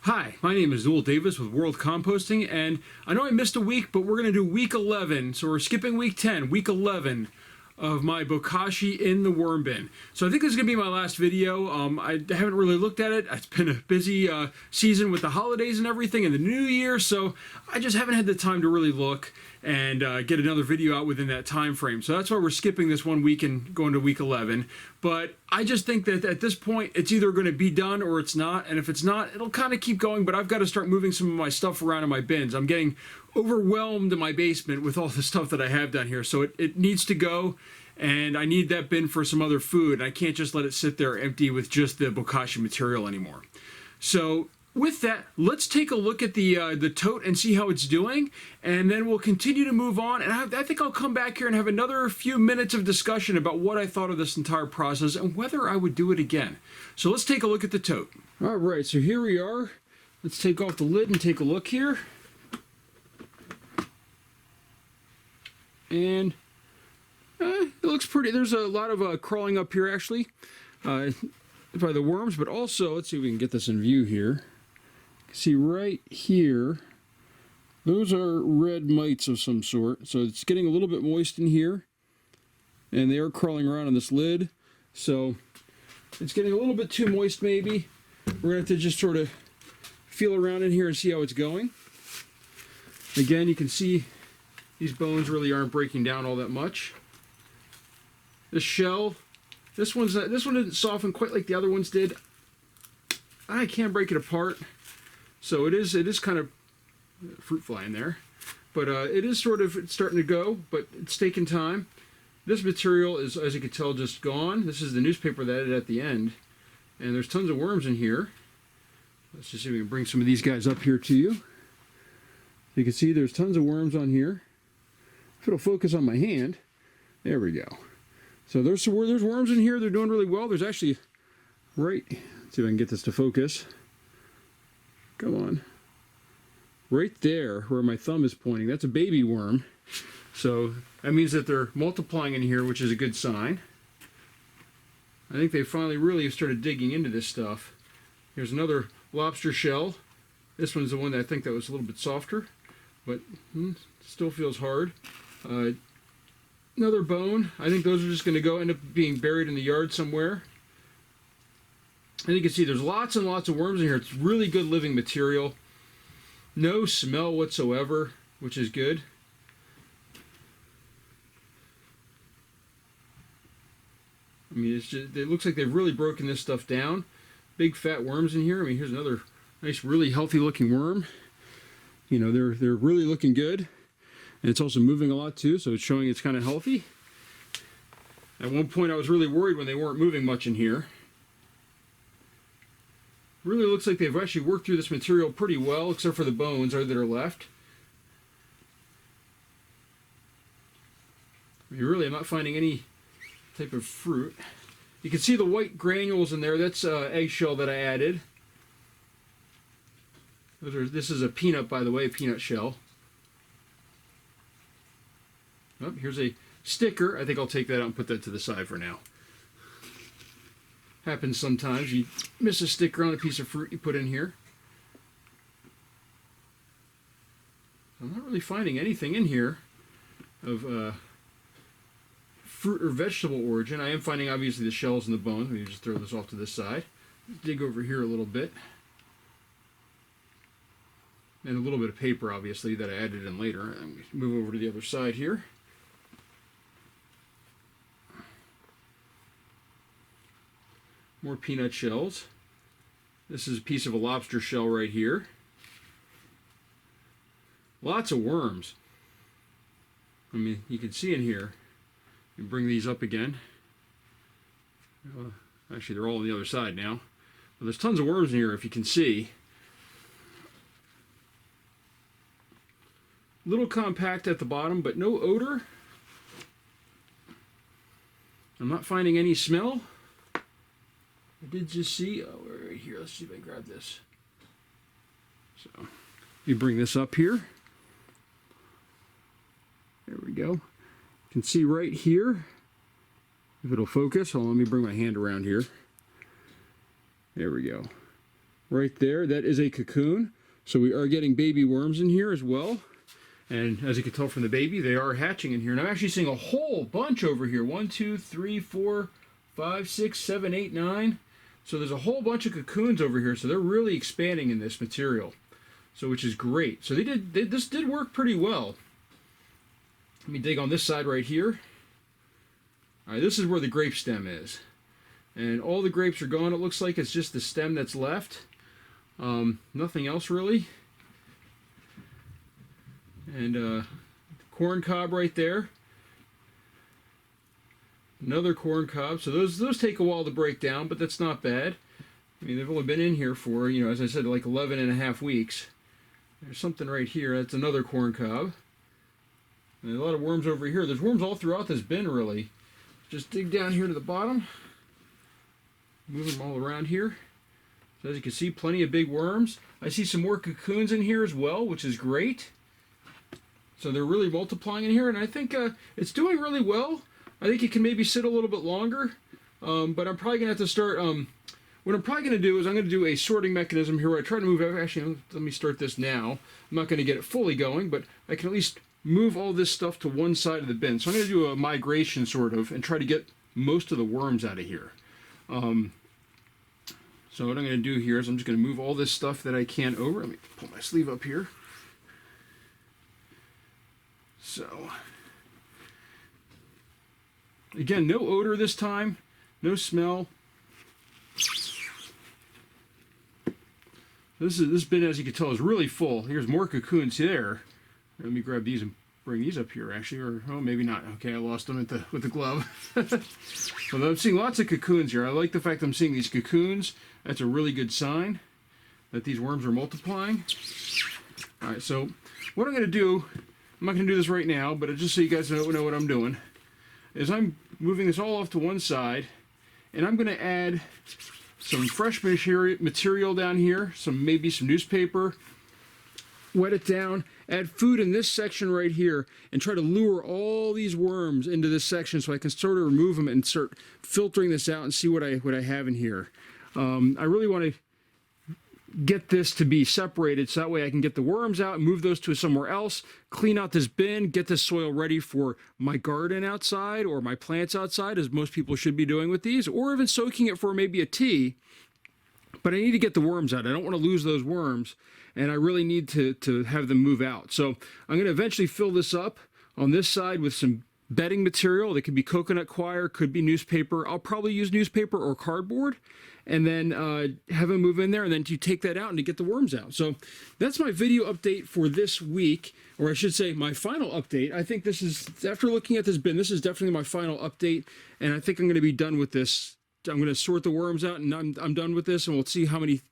Hi, my name is Zool Davis with World Composting, and I know I missed a week, but we're going to do week 11, so we're skipping week 10, week 11 of my Bokashi in the worm bin. So I think this is going to be my last video. I haven't really looked at it. It's been a busy season with the holidays and everything and the new year, so I just haven't had the time to really look and get another video out within that time frame. So that's why we're skipping this 1 week and going to week 11. But I just think that at this point, it's either going to be done or it's not. And if it's not, it'll kind of keep going, but I've got to start moving some of my stuff around in my bins. I'm getting overwhelmed in my basement with all the stuff that I have down here. So it needs to go, and I need that bin for some other food. I can't just let it sit there empty with just the Bokashi material anymore. So with that, let's take a look at the tote and see how it's doing, and then we'll continue to move on. And I think I'll come back here and have another few minutes of discussion about what I thought of this entire process and whether I would do it again. So let's take a look at the tote. All right, so here we are. Let's take off the lid and take a look here. And it looks pretty. There's a lot of crawling up here, actually, by the worms, but also, let's see if we can get this in view here. See right here, those are red mites of some sort. So it's getting a little bit moist in here, and they are crawling around on this lid. So it's getting a little bit too moist maybe. We're going to have to just sort of feel around in here and see how it's going. Again, you can see these bones really aren't breaking down all that much. This shell, this one didn't soften quite like the other ones did. I can't break it apart. So it is kind of fruit fly in there, but it is sort of starting to go, but it's taking time. This material is, as you can tell, just gone. This is the newspaper that I added at the end, and there's tons of worms in here. Let's just see if we can bring some of these guys up here to you. You can see there's tons of worms on here. If it'll focus on my hand, there we go. So there's worms in here. They're doing really well. There's actually let's see if I can get this to focus. Come on. Right there where my thumb is pointing, that's a baby worm. So that means that they're multiplying in here, which is a good sign. I think they finally really started digging into this stuff. Here's another lobster shell. This one's the one that I think that was a little bit softer, but still feels hard. Another bone. I think those are just going to end up being buried in the yard somewhere. And you can see there's lots and lots of worms in here. It's really good living material. No smell whatsoever, which is good. I mean, it looks like they've really broken this stuff down. Big fat worms in here. I mean, here's another nice, really healthy looking worm. You know, they're really looking good. And it's also moving a lot too, so it's showing it's kind of healthy. At one point I was really worried when they weren't moving much in here. Really looks like they've actually worked through this material pretty well, except for the bones that are left. I mean, really, I'm not finding any type of fruit. You can see the white granules in there. That's eggshell that I added. This is a peanut, by the way, peanut shell. Oh, here's a sticker. I think I'll take that out and put that to the side for now. Happens sometimes. You miss a sticker on a piece of fruit you put in here. I'm not really finding anything in here of fruit or vegetable origin. I am finding obviously the shells and the bones. Let me just throw this off to this side. Dig over here a little bit. And a little bit of paper, obviously, that I added in later. And move over to the other side here. More peanut shells. This is a piece of a lobster shell right here. Lots of worms. I mean, you can see in here. You bring these up again. Actually, they're all on the other side now. But there's tons of worms in here, if you can see. Little compact at the bottom, but no odor. I'm not finding any smell. I did just see, right here, let's see if I can grab this. So, you bring this up here. There we go. You can see right here, if it'll focus. Hold on, let me bring my hand around here. There we go. right there. That is a cocoon. So we are getting baby worms in here as well. And as you can tell from the baby, they are hatching in here. And I'm actually seeing a whole bunch over here. 1, 2, 3, 4, 5, 6, 7, 8, 9. So there's a whole bunch of cocoons over here. So they're really expanding in this material. So which is great. So this did work pretty well. Let me dig on this side right here. All right, this is where the grape stem is. And all the grapes are gone. It looks like it's just the stem that's left. Nothing else really. And corn cob right there. Another corn cob. So those take a while to break down, but that's not bad. I mean, they've only been in here for, you know, as I said, like 11.5 weeks. There's something right here. That's another corn cob. And a lot of worms over here. There's worms all throughout this bin, really. Just dig down here to the bottom. Move them all around here. So as you can see, plenty of big worms. I see some more cocoons in here as well, which is great. So they're really multiplying in here, and I think it's doing really well. I think it can maybe sit a little bit longer, but I'm probably going to have to start... what I'm probably going to do is I'm going to do a sorting mechanism here where I try to move... Actually, let me start this now. I'm not going to get it fully going, but I can at least move all this stuff to one side of the bin. So I'm going to do a migration, sort of, and try to get most of the worms out of here. So what I'm going to do here is I'm just going to move all this stuff that I can over. Let me pull my sleeve up here. So, again, no odor this time, no smell. This bin, as you can tell, is really full. Here's more cocoons there. Let me grab these and bring these up here, actually, or oh, maybe not. Okay, I lost them with the glove. But I'm seeing lots of cocoons here. I like the fact I'm seeing these cocoons. That's a really good sign that these worms are multiplying. All right, so what I'm going to do, I'm not going to do this right now, but just so you guys know what I'm doing, is I'm moving this all off to one side, and I'm going to add some fresh material down here, maybe some newspaper, wet it down, add food in this section right here, and try to lure all these worms into this section so I can sort of remove them and start filtering this out and see what I have in here. I really want to get this to be separated so that way I can get the worms out and move those to somewhere else, clean out this bin, get this soil ready for my garden outside or my plants outside, as most people should be doing with these, or even soaking it for maybe a tea. But I need to get the worms out. I don't want to lose those worms, and I really need to have them move out. So I'm going to eventually fill this up on this side with some bedding material. That could be coconut coir, could be newspaper. I'll probably use newspaper or cardboard, and then have them move in there, and then you take that out and to get the worms out. So that's my video update for this week, or I should say my final update. I think this is, after looking at this bin, this is definitely my final update, and I think I'm going to be done with this. I'm going to sort the worms out, and I'm done with this, and we'll see how many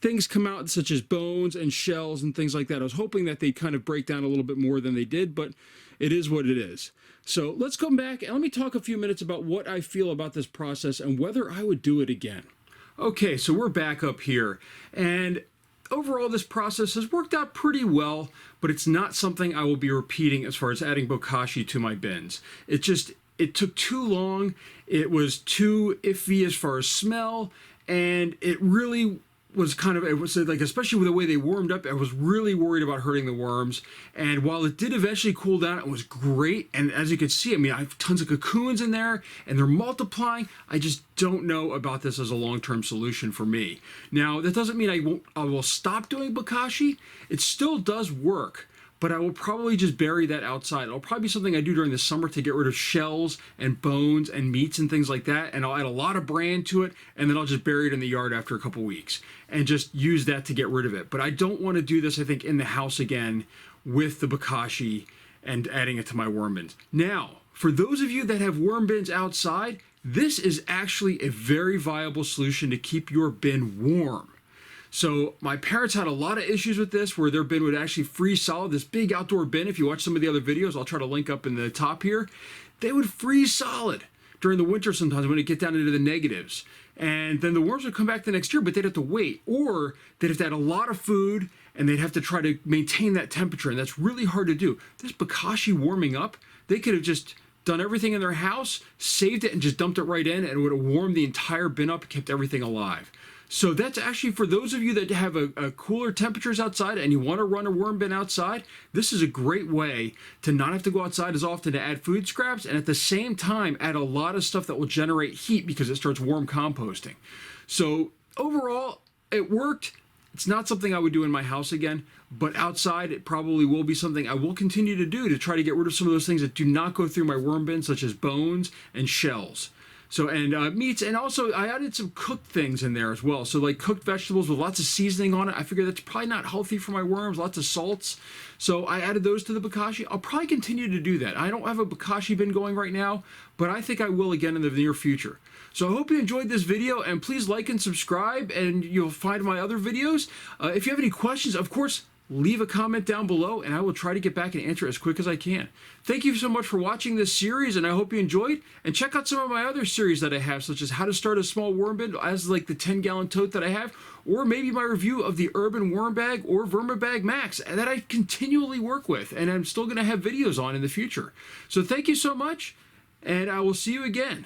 things come out, such as bones and shells and things like that. I was hoping that they'd kind of break down a little bit more than they did, but it is what it is. So let's come back and let me talk a few minutes about what I feel about this process and whether I would do it again. Okay, so we're back up here, and overall this process has worked out pretty well, but it's not something I will be repeating as far as adding bokashi to my bins. It took too long, it was too iffy as far as smell, and it really was kind of, it was like, especially with the way they warmed up, I was really worried about hurting the worms. And while it did eventually cool down, it was great. And as you can see, I mean, I have tons of cocoons in there and they're multiplying. I just don't know about this as a long-term solution for me. Now, that doesn't mean I will stop doing bokashi. It still does work, but I will probably just bury that outside. It'll probably be something I do during the summer to get rid of shells and bones and meats and things like that, and I'll add a lot of bran to it, and then I'll just bury it in the yard after a couple weeks and just use that to get rid of it. But I don't want to do this, I think, in the house again with the bokashi and adding it to my worm bins. Now, for those of you that have worm bins outside, this is actually a very viable solution to keep your bin warm. So my parents had a lot of issues with this, where their bin would actually freeze solid. This big outdoor bin, if you watch some of the other videos, I'll try to link up in the top here, they would freeze solid during the winter sometimes when it get down into the negatives. And then the worms would come back the next year, but they'd have to wait. Or they'd have to add a lot of food, and they'd have to try to maintain that temperature, and that's really hard to do. This bokashi warming up, they could have just done everything in their house, saved it, and just dumped it right in, and it would have warmed the entire bin up, kept everything alive. So that's actually for those of you that have a cooler temperatures outside and you want to run a worm bin outside, this is a great way to not have to go outside as often to add food scraps, and at the same time add a lot of stuff that will generate heat because it starts worm composting. So overall, it worked. It's not something I would do in my house again, but outside it probably will be something I will continue to do to try to get rid of some of those things that do not go through my worm bin, such as bones and shells. So, and meats, and also I added some cooked things in there as well. So like cooked vegetables with lots of seasoning on it. I figure that's probably not healthy for my worms, lots of salts. So I added those to the Bokashi. I'll probably continue to do that. I don't have a Bokashi bin going right now, but I think I will again in the near future. So I hope you enjoyed this video, and please like and subscribe, and you'll find my other videos. If you have any questions, of course, leave a comment down below, and I will try to get back and answer as quick as I can. Thank you so much for watching this series, and I hope you enjoyed. And check out some of my other series that I have, such as how to start a small worm bin, as like the 10-gallon tote that I have, or maybe my review of the Urban Worm Bag or Vermibag Max that I continually work with, and I'm still going to have videos on in the future. So thank you so much, and I will see you again.